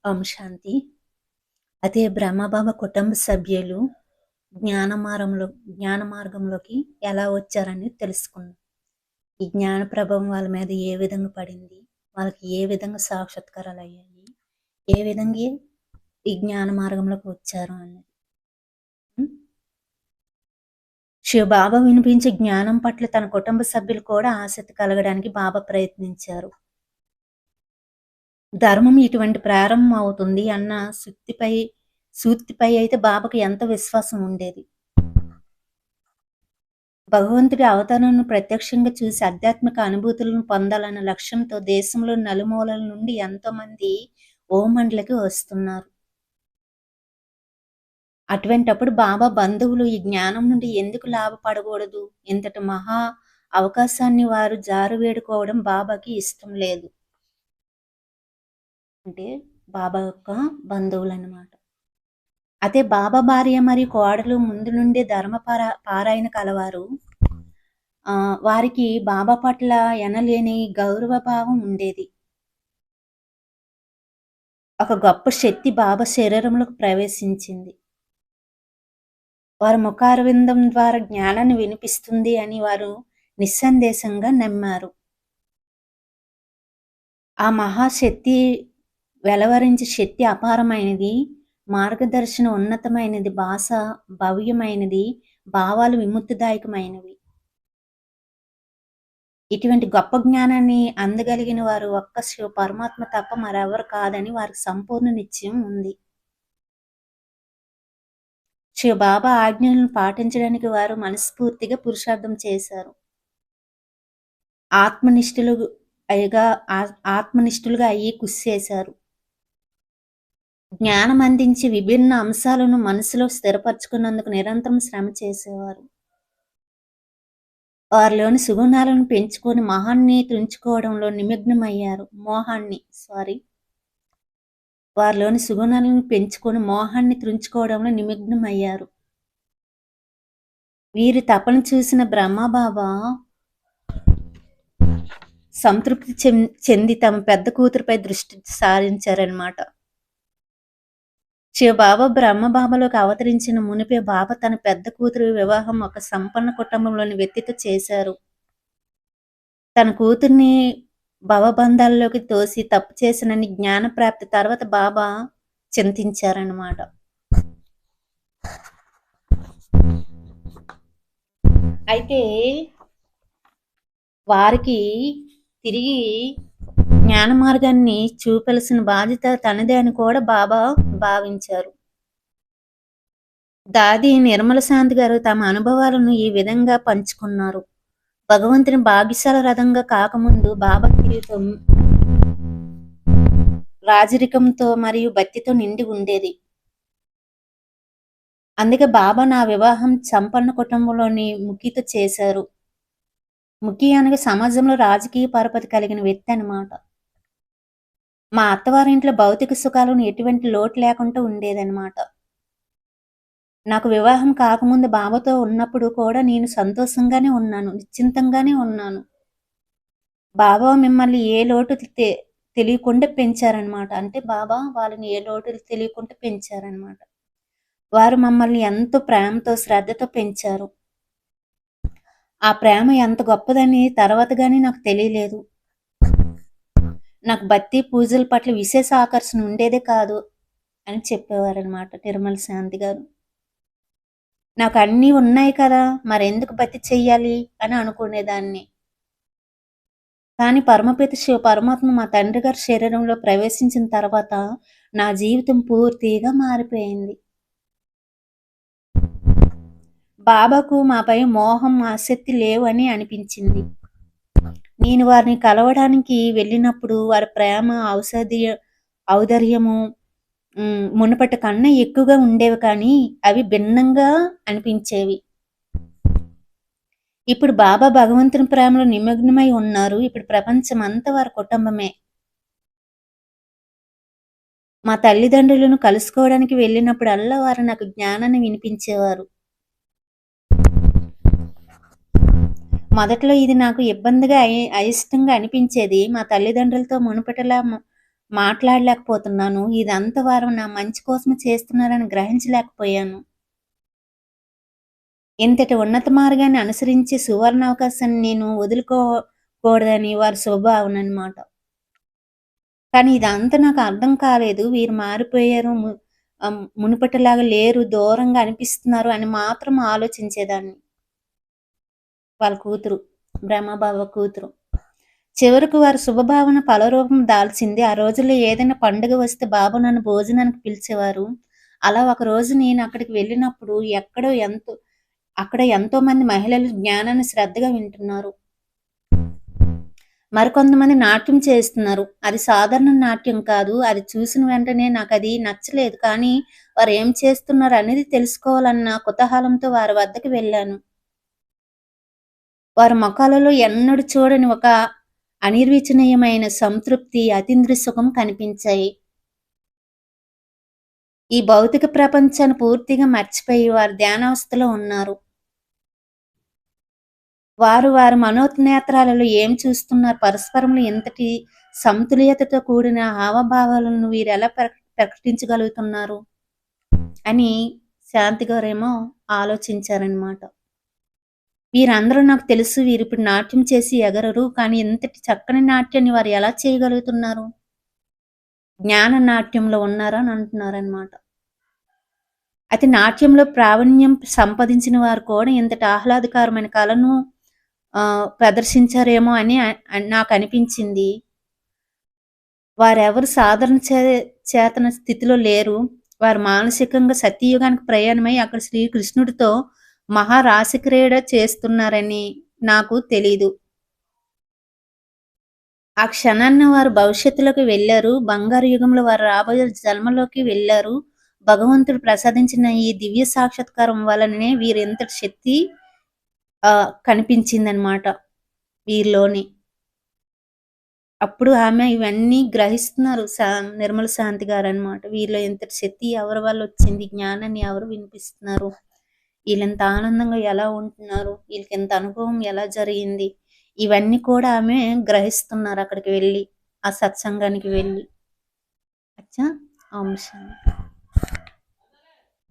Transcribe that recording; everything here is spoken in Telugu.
ఓం శాంతి. అదే బ్రహ్మబాబా కుటుంబ సభ్యులు జ్ఞాన మార్గంలోకి ఎలా వచ్చారని తెలుసుకున్నాం. ఈ జ్ఞాన ప్రభావం వాళ్ళ మీద ఏ విధంగా పడింది, వాళ్ళకి ఏ విధంగా సాక్షాత్కారాలు అయ్యాయి, ఏ విధంగా ఈ జ్ఞాన మార్గంలోకి వచ్చారు అన్నది. శివబాబా వినిపించే జ్ఞానం పట్ల తన కుటుంబ సభ్యులు కూడా ఆసక్తి కలగడానికి బాబా ప్రయత్నించారు. ధర్మం ఇటువంటి ప్రారంభం అవుతుంది అన్న సూక్తిపై అయితే బాబాకి ఎంత విశ్వాసం ఉండేది. భగవంతుడి అవతారాలను ప్రత్యక్షంగా చూసి ఆధ్యాత్మిక అనుభూతులను పొందాలన్న లక్ష్యంతో దేశంలో నలుమూలల నుండి ఎంతో మంది ఓమండ్లకి వస్తున్నారు. అటువంటప్పుడు బాబా బంధువులు ఈ జ్ఞానం నుండి ఎందుకు లాభపడకూడదు, ఇంతటి మహా అవకాశాన్ని వారు జారువేడుకోవడం బాబాకి ఇష్టం లేదు. అంటే బాబా యొక్క బంధువులు అన్నమాట. అదే బాబా భార్య మరియు కోడలు ముందు నుండి ధర్మ పారాయణ కలవారు. వారికి బాబా పట్ల ఎనలేని గౌరవ భావం ఉండేది. ఒక గొప్ప శక్తి బాబా శరీరంలోకి ప్రవేశించింది. వారి ముఖారవిందం ద్వారా జ్ఞానాన్ని వినిపిస్తుంది అని వారు నిస్సందేశంగా నమ్మారు. ఆ మహాశక్తి వెలవరించే శక్తి అపారమైనది, మార్గదర్శనం ఉన్నతమైనది, భాష భవ్యమైనది, భావాలు విముక్తిదాయకమైనవి. ఇటువంటి గొప్ప జ్ఞానాన్ని అందగలిగిన వారు ఒక్క శివ పరమాత్మ తప్ప మరెవరు కాదని వారికి సంపూర్ణ నిశ్చయం ఉంది. శివ బాబా ఆజ్ఞలను పాటించడానికి వారు మనస్ఫూర్తిగా పురుషార్థం చేశారు. ఆత్మనిష్ఠులుగా అయ్యి కృషి చేశారు. జ్ఞానం అందించి విభిన్న అంశాలను మనసులో స్థిరపరచుకున్నందుకు నిరంతరం శ్రమ చేసేవారు. వారిలోని సుగుణాలను పెంచుకొని మహాన్ని తుంచుకోవడంలో నిమగ్నమయ్యారు. వారిలోని సుగుణాలను పెంచుకొని మోహాన్ని తుంచుకోవడంలో నిమగ్నమయ్యారు. వీరి తపన చూసిన బ్రహ్మబాబా సంతృప్తి చెంది తమ పెద్ద కూతురుపై దృష్టి సారించారనమాట. శివబాబా బ్రహ్మబాబాలోకి అవతరించిన మునిపే బాబా తన పెద్ద కూతురు వివాహం ఒక సంపన్న కుటుంబంలోని వ్యక్తితో చేశారు. తన కూతుర్ని భవబంధాల్లోకి తోసి తప్పు చేసినని జ్ఞాన ప్రాప్తి తర్వాత బాబా చింతించారన్నమాట. అయితే వారికి తిరిగి జ్ఞాన మార్గాన్ని చూపాల్సిన బాధ్యత తనదే అని కూడా బాబా భావించారు. దాది నిర్మల శాంతి గారు తమ అనుభవాలను ఈ విధంగా పంచుకున్నారు. భగవంతుని భాగ్యశాల రథంగా కాకముందు బాబా జీవితం రాజరికంతో మరియు భక్తితో నిండి ఉండేది. అందుకే బాబా నా వివాహం సంపన్న కుటుంబంలోని ముఖితో చేశారు. ముఖి అనగా సమాజంలో రాజకీయ పరపతి కలిగిన వ్యక్తి అన్నమాట. మా అత్తవారింట్లో భౌతిక సుఖాలను ఎటువంటి లోటు లేకుండా ఉండేదన్నమాట. నాకు వివాహం కాకముందు బాబాతో ఉన్నప్పుడు కూడా నేను సంతోషంగానే ఉన్నాను, నిశ్చింతంగానే ఉన్నాను. బాబా మిమ్మల్ని ఏ లోటు తెలియకుండా పెంచారనమాట. అంటే బాబా వాళ్ళని ఏ లోటు తెలియకుండా పెంచారనమాట. వారు మమ్మల్ని ఎంతో ప్రేమతో శ్రద్ధతో పెంచారు. ఆ ప్రేమ ఎంత గొప్పదని తర్వాత కానీ నాకు తెలియలేదు. నాకు భక్తి పూజల పట్ల విశేష ఆకర్షణ ఉండేదే కాదు అని చెప్పేవారనమాట నిర్మల శాంతి గారు. నాకు అన్నీ ఉన్నాయి కదా, మరెందుకు భక్తి చెయ్యాలి అని అనుకునేదాన్ని. కానీ పరమపిత శివ పరమాత్మ మా తండ్రి గారి శరీరంలో ప్రవేశించిన తర్వాత నా జీవితం పూర్తిగా మారిపోయింది. బాబాకు మాపై మోహం ఆసక్తి లేవు అని అనిపించింది. నేను వారిని కలవడానికి వెళ్ళినప్పుడు వారి ప్రేమ ఔదార్యము మునుపటి కన్నా ఎక్కువగా ఉండేవి, కానీ అవి భిన్నంగా అనిపించేవి. ఇప్పుడు బాబా భగవంతుని ప్రేమలో నిమగ్నమై ఉన్నారు. ఇప్పుడు ప్రపంచం అంతా వారి కుటుంబమే. మా తల్లిదండ్రులను కలుసుకోవడానికి వెళ్ళినప్పుడల్లా వారు నాకు జ్ఞానాన్ని వినిపించేవారు. మొదట్లో ఇది నాకు ఇబ్బందిగా అయిష్టంగా అనిపించేది. మా తల్లిదండ్రులతో మునుపటిలా మాట్లాడలేకపోతున్నాను. ఇదంతా వారు నా మంచి కోసమే చేస్తున్నారని గ్రహించలేకపోయాను. ఇంతటి ఉన్నత మార్గాన్ని అనుసరించి సువర్ణావకాశాన్ని నేను వదులుకోకూడదని వారి స్వభావననమాట. కానీ ఇదంతా నాకు అర్థం కాలేదు. వీరు మారిపోయారు. మునుపటిలాగా లేరు. దూరంగా అనిపిస్తున్నారు అని మాత్రం ఆలోచించేదాన్ని. వాళ్ళ కూతురు. బ్రహ్మబాబా కూతురు. చివరకు వారి శుభభావన ఫలరూపం దాల్చింది. ఆ రోజుల్లో ఏదైనా పండుగ వస్తే బాబు నన్ను భోజనానికి పిలిచేవారు. అలా ఒకరోజు నేను అక్కడికి వెళ్ళినప్పుడు అక్కడ ఎంతో మంది మహిళలు జ్ఞానాన్ని శ్రద్ధగా వింటున్నారు. మరికొంతమంది నాట్యం చేస్తున్నారు. అది సాధారణ నాట్యం కాదు. అది చూసిన వెంటనే నాకది నచ్చలేదు. కానీ వారు ఏం చేస్తున్నారు అనేది తెలుసుకోవాలన్న కుతూహలంతో వారి వద్దకు వెళ్ళాను. వారి మొఖాలలో ఎన్నడూ చూడని ఒక అనిర్వచనీయమైన సంతృప్తి, అతీంద్రియ సుఖం కనిపించాయి. ఈ భౌతిక ప్రపంచాన్ని పూర్తిగా మర్చిపోయి వారు ధ్యానావస్థలో ఉన్నారు. వారి మనోనేత్రాలలో ఏం చూస్తున్నారు? పరస్పరంలో ఎంతటి సమతుల్యతతో కూడిన హావభావాలను వీరెలా ప్రకటించగలుగుతున్నారు? అని శాంతి గారేమో ఆలోచించారనమాట. వీరందరూ నాకు తెలుసు. వీరిప్పుడు నాట్యం చేసి ఎగరరు. కానీ ఇంతటి చక్కని నాట్యాన్ని వారు ఎలా చేయగలుగుతున్నారు? జ్ఞాన నాట్యంలో ఉన్నారా అని అంటున్నారనమాట. అయితే నాట్యంలో ప్రావీణ్యం సంపాదించిన వారు కూడా ఇంతటి ఆహ్లాదకరమైన కళను ప్రదర్శించారేమో అని నాకనిపించింది. వారెవరు సాధారణ చేతన స్థితిలో లేరు. వారు మానసికంగా సత్యయుగానికి ప్రయాణమై అక్కడ శ్రీకృష్ణుడితో మహారాసక్రీడ చేస్తున్నారని నాకు తెలీదు. ఆ క్షణాన వారు భవిష్యత్తులోకి వెళ్లారు. బంగారు యుగంలో వారు రాబోయే జన్మలోకి వెళ్లారు. భగవంతుడు ప్రసాదించిన ఈ దివ్య సాక్షాత్కారం వలననే వీరెంతటి శక్తి కనిపించిందనమాట వీరిలోని. అప్పుడు ఆమె ఇవన్నీ గ్రహిస్తున్నారు. నిర్మల శాంతి గారనమాట. వీరిలో ఎంతటి శక్తి ఎవరి వల్ల వచ్చింది? జ్ఞానాన్ని ఎవరు వినిపిస్తున్నారు? వీళ్ళెంత ఆనందంగా ఎలా ఉంటున్నారు? వీళ్ళకి ఎంత అనుభవం ఎలా జరిగింది? ఇవన్నీ కూడా ఆమె గ్రహిస్తున్నారు అక్కడికి వెళ్ళి. ఆ సత్సంగానికి వెళ్ళి. అచ్చా! ఓం శాంతి.